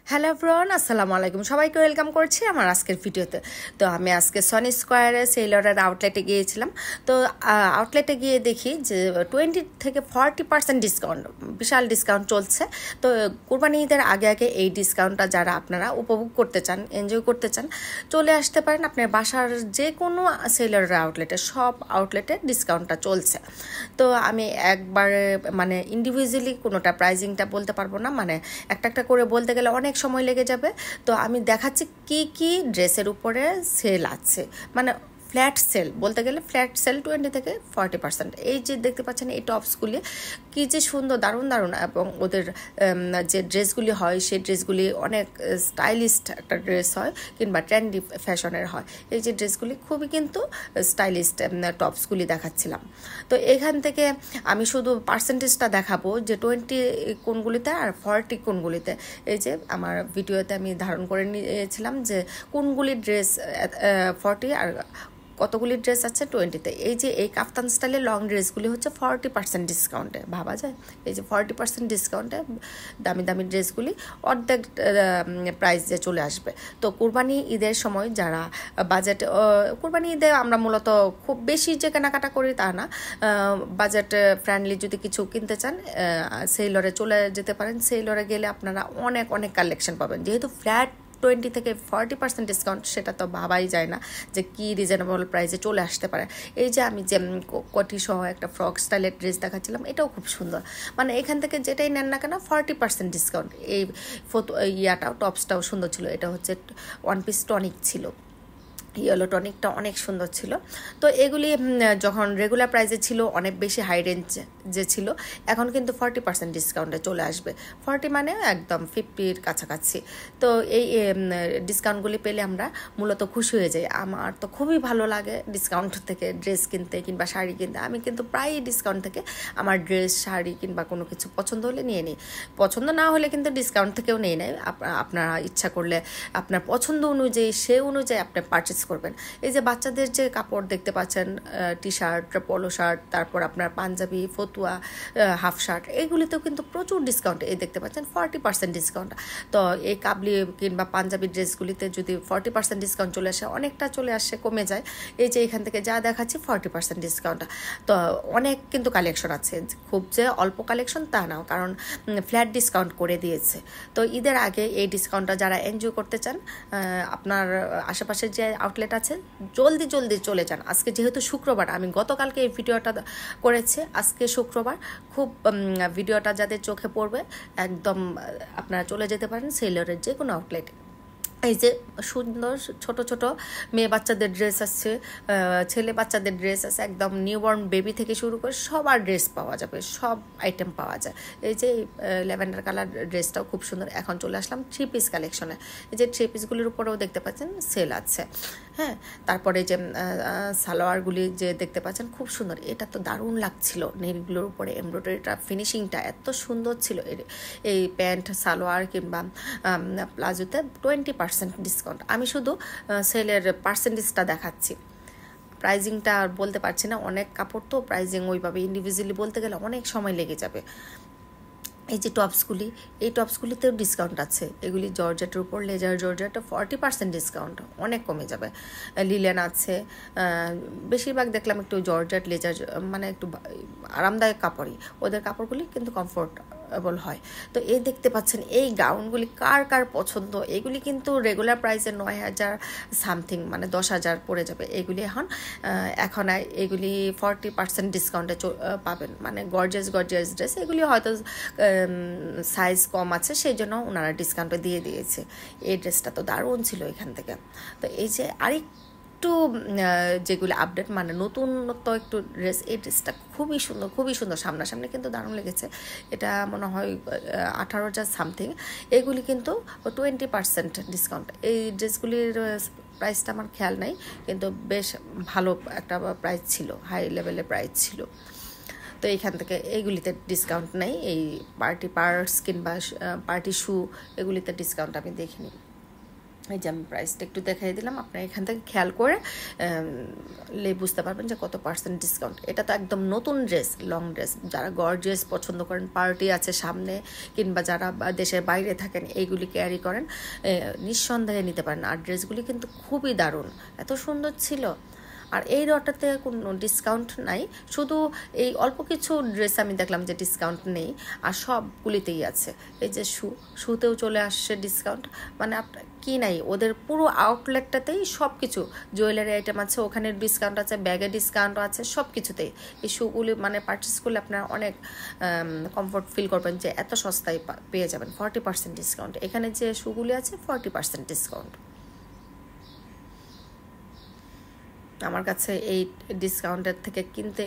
Hello everyone, আসসালামু আলাইকুম। সবাইকে ওয়েলকাম করছি আমার আজকের ভিডিওতে। তো আমি আজকে সনি স্কোয়ারে সেলরের আউটলেটে গিয়েছিলাম। তো আউটলেটে গিয়ে দেখি যে 20 থেকে 40% ডিসকাউন্ট, বিশাল ডিসকাউন্ট চলছে। তো কুরবানি ঈদের আগে আগে এই ডিসকাউন্টটা যারা আপনারা উপভোগ করতে চান, এনজয় করতে চান, চলে আসতে পারেন আপনার বাসার যে কোনো সেলরের আউটলেটে। সব আউটলেটে ডিসকাউন্টটা চলছে। তো আমি একবারে মানে ইন্ডিভিজুয়ালি কোনোটা প্রাইজিংটা বলতে পারবো না, মানে একটা একটা করে বলতে গেলে অনেক সময় লেগে যাবে। তো আমি দেখাচ্ছি কি কি ড্রেসের উপরে সেল আছে, মানে ফ্ল্যাট সেল বলতে গেলে ফ্ল্যাট সেল 20 থেকে 40%। এই যে দেখতে পাচ্ছেন এই টপসগুলি কি যে সুন্দর, দারুণ দারুণ, এবং ওদের যে ড্রেসগুলি হয় সেই ড্রেসগুলি অনেক স্টাইলিস্ট একটা ড্রেস হয় কিংবা ট্রেন্ডি ফ্যাশনের হয়। এই যে ড্রেসগুলি খুবই কিন্তু স্টাইলিস্ট টপসগুলি দেখাচ্ছিলাম। তো এখান থেকে আমি শুধু পার্সেন্টেজটা দেখাবো যে 20 কোনগুলিতে আর 40 কোনগুলিতে। এই যে আমার ভিডিওতে আমি ধারণ করে নিয়েছিলাম যে কোনগুলি ড্রেস 40 আর কতগুলি ড্রেস আছে 20-তে। এই যে এই কাফতান স্টাইলের লং ড্রেসগুলি হচ্ছে 40% ডিসকাউন্টে, ভাবা যায়। এই যে 40% ডিসকাউন্টে দামি দামি ড্রেসগুলি অর্ধেক প্রাইসে চলে আসবে। তো কুরবানি ঈদের সময় যারা বাজেট, কুরবানি ঈদে আমরা মূলত খুব বেশি যে কেনাকাটা করি তা না, বাজেট ফ্রেন্ডলি যদি কিছু কিনতে চান সেলরে চলে যেতে পারেন। সেলরে গেলে আপনারা অনেক অনেক কালেকশন পাবেন। যেহেতু ফ্ল্যাট 20 থেকে 40% ডিসকাউন্ট, সেটা তো ভাবাই যায় না যে কি রিজনেবল প্রাইসে চলে আসতে পারে। এই যে আমি যে কোটি সহ একটা ফ্রক স্টাইলের ড্রেস দেখাচ্ছিলাম, এটাও খুব সুন্দর। মানে এখান থেকে যেটাই নেন না কেন 40% ডিসকাউন্ট। এই ইয়াটাও টপসটাও সুন্দর ছিল। এটা হচ্ছে ওয়ান পিস টনিক ছিল, ইয়েলো টনিকটা অনেক সুন্দর ছিল। তো এগুলি যখন রেগুলার প্রাইসে ছিল অনেক বেশি হাই রেঞ্জ যে ছিল, এখন কিন্তু 40% ডিসকাউন্টে চলে আসবে। 40 মানে একদম 50-র কাছাকাছি। তো এই ডিসকাউন্টগুলি পেলে আমরা মূলত খুশি হয়ে যাই। আমার তো খুবই ভালো লাগে ডিসকাউন্ট থেকে ড্রেস কিনতে কিংবা শাড়ি কিনতে। আমি কিন্তু প্রায়ই ডিসকাউন্ট থেকে আমার ড্রেস, শাড়ি কিংবা কোনো কিছু পছন্দ হলে নিয়ে নিই। পছন্দ না হলে কিন্তু ডিসকাউন্ট থেকেও নিয়ে নেয়। আপনারা ইচ্ছা করলে আপনার পছন্দ অনুযায়ী সে অনুযায়ী আপনি পারচেস করবেন। এই যে বাচ্চাদের যে কাপড় দেখতে পাচ্ছেন, টি শার্ট, পোলো শার্ট, তারপর আপনার পাঞ্জাবি, ফতুয়া, হাফ শার্ট, এগুলিতেও কিন্তু প্রচুর ডিসকাউন্ট। এই দেখতে পাচ্ছেন 40% ডিসকাউন্ট। তো এই কাবলি কিংবা পাঞ্জাবি ড্রেসগুলিতে যদি 40% ডিসকাউন্ট চলে আসে, অনেকটা চলে আসে, কমে যায়। এই যে এখান থেকে যা দেখাচ্ছি 40% ডিসকাউন্ট। তো অনেক কিন্তু কালেকশন আছে, খুব যে অল্প কালেকশন তা নাও, কারণ ফ্ল্যাট ডিসকাউন্ট করে দিয়েছে। তো ঈদের আগে এই ডিসকাউন্টটা যারা এনজয় করতে চান, আপনার আশেপাশে যে আউটলেট আছে জলদি জলদি চলে যান। আজকে যেহেতু শুক্রবার, আমি গতকালকে এই ভিডিওটা করেছি, আজকে শুক্রবার, খুব ভিডিওটা যাদের চোখে পড়বে একদম আপনারা চলে যেতে পারেন সেলরের যে কোনো আউটলেটে। এই যে সুন্দর ছোট ছোট মেয়ে বাচ্চাদের ড্রেস আছে, ছেলে বাচ্চাদের ড্রেস আছে, একদম নিউবর্ন বেবি থেকে শুরু করে সবার ড্রেস পাওয়া যাবে, সব আইটেম পাওয়া যায়। এই যে ল্যাভেন্ডার কালার ড্রেসটাও খুব সুন্দর। এখন চলে আসলাম 3 পিস কালেকশনে। এই যে 3 পিসগুলির উপরেও দেখতে পাচ্ছেন সেল আছে। হ্যাঁ, তারপরে যে সালোয়ারগুলি যে দেখতে পাচ্ছেন খুব সুন্দর, এটা তো দারুণ লাগছিল। নেভিগুলোর উপরে এমব্রয়ডারিটা, ফিনিশিংটা এত সুন্দর ছিল। এই প্যান্ট, সালোয়ার কিংবা প্লাজোতে 20% ডিসকাউন্ট। আমি শুধু সেলের পার্সেন্টেজটা দেখাচ্ছি, প্রাইজিংটা আর বলতে পারছি না। অনেক কাপড় তো প্রাইজিং ওইভাবে ইন্ডিভিজুয়ালি বলতে গেলে অনেক সময় লেগে যাবে। এই যে টপসগুলি, এই টপসগুলিতেও ডিসকাউন্ট আছে। এগুলি জর্জেটের উপর, লেজার জর্জেটে 40% ডিসকাউন্ট, অনেক কমে যাবে। লিলেন আছে, বেশিরভাগ দেখলাম একটু জর্জেট, লেজার, মানে একটু আরামদায়ক কাপড়ই। ওদের কাপড়গুলি কিন্তু কমফোর্টেবল হয়। তো এই দেখতে পাচ্ছেন এই গাউনগুলি কার কার পছন্দ। এগুলি কিন্তু রেগুলার প্রাইসে 9,000 সামথিং, মানে 10,000 পড়ে যাবে। এগুলি এখন এগুলি 40% ডিসকাউন্টে পাবেন। মানে গর্জিয়াস গর্জিয়াস ড্রেস, এগুলি হয়তো সাইজ কম আছে, সেই জন্য ওনারা ডিসকাউন্টে দিয়ে দিয়েছে। এই ড্রেসটা তো দারুণ ছিল এখান থেকে। তো এই যে আরেকটু যেগুলো আপডেট, মানে নতুনত্ব একটু ড্রেস, এই ড্রেসটা খুবই সুন্দর, খুবই সুন্দর। সামনাসামনি কিন্তু দারুণ লেগেছে। এটা মনে হয় 18,000 সামথিং। এগুলি কিন্তু 20% ডিসকাউন্ট। এই ড্রেসগুলির প্রাইসটা আমার খেয়াল নাই, কিন্তু বেশ ভালো একটা প্রাইস ছিল, হাই লেভেলের প্রাইস ছিল। তো এইখান থেকে এইগুলিতে ডিসকাউন্ট নেই। এই পার্টি পার্স কিংবা পার্টি শু, এগুলিতে ডিসকাউন্ট আমি দেখিনি। এই যে আমি প্রাইসটা একটু দেখাই দিলাম, আপনারা এখান থেকে খেয়াল করে বুঝতে পারবেন যে কত পার্সেন্ট ডিসকাউন্ট। এটা তো একদম নতুন ড্রেস, লং ড্রেস, যারা গর্জিয়াস পছন্দ করেন, পার্টি আছে সামনে, কিংবা যারা দেশের বাইরে থাকেন এইগুলি ক্যারি করেন, নিঃসন্দেহে নিতে পারেন। আর ড্রেসগুলি কিন্তু খুবই দারুণ, এত সুন্দর ছিল। আর এই লটাতে কোনো ডিসকাউন্ট নাই, শুধু এই অল্প কিছু ড্রেস আমি দেখলাম যে ডিসকাউন্ট নেই, আর সবগুলিতেই আছে। এই যে শুতেও চলে আসছে ডিসকাউন্ট, মানে আপনার কি নাই, ওদের পুরো আউটলেটটাতেই সব কিছু, জুয়েলারি আইটেম আছে, ওখানে ডিসকাউন্ট আছে, ব্যাগে ডিসকাউন্ট আছে, সব কিছুতেই। এই শুগুলি মানে পারচেস করলে আপনারা অনেক কমফোর্ট ফিল করবেন যে এত সস্তায় পেয়ে যাবেন 40% ডিসকাউন্ট। এখানে যে শুগুলি আছে 40% ডিসকাউন্ট। আমার কাছে এই ডিসকাউন্টের থেকে কিনতে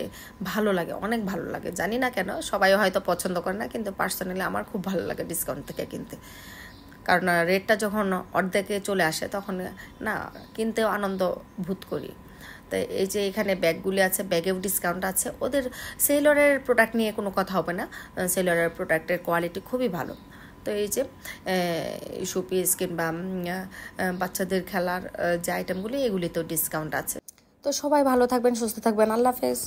ভালো লাগে, অনেক ভালো লাগে। জানি না কেন, সবাই হয়তো পছন্দ করে না, কিন্তু পার্সোনালি আমার খুব ভালো লাগে ডিসকাউন্ট থেকে কিনতে। কারণ রেটটা যখন অর্ধেকে চলে আসে তখন না কিনতেও আনন্দ বোধ করি। তো এই যে এখানে ব্যাগগুলি আছে, ব্যাগেও ডিসকাউন্ট আছে। ওদের সেলরের প্রোডাক্ট নিয়ে কোনো কথা হবে না, সেলরের প্রোডাক্টের কোয়ালিটি খুবই ভালো। তো এই যে শোপিস কিংবা বাচ্চাদের খেলার যে আইটেমগুলি, এগুলিতেও ডিসকাউন্ট আছে। তো সবাই ভালো থাকবেন, সুস্থ থাকবেন, আল্লাহ হাফেজ।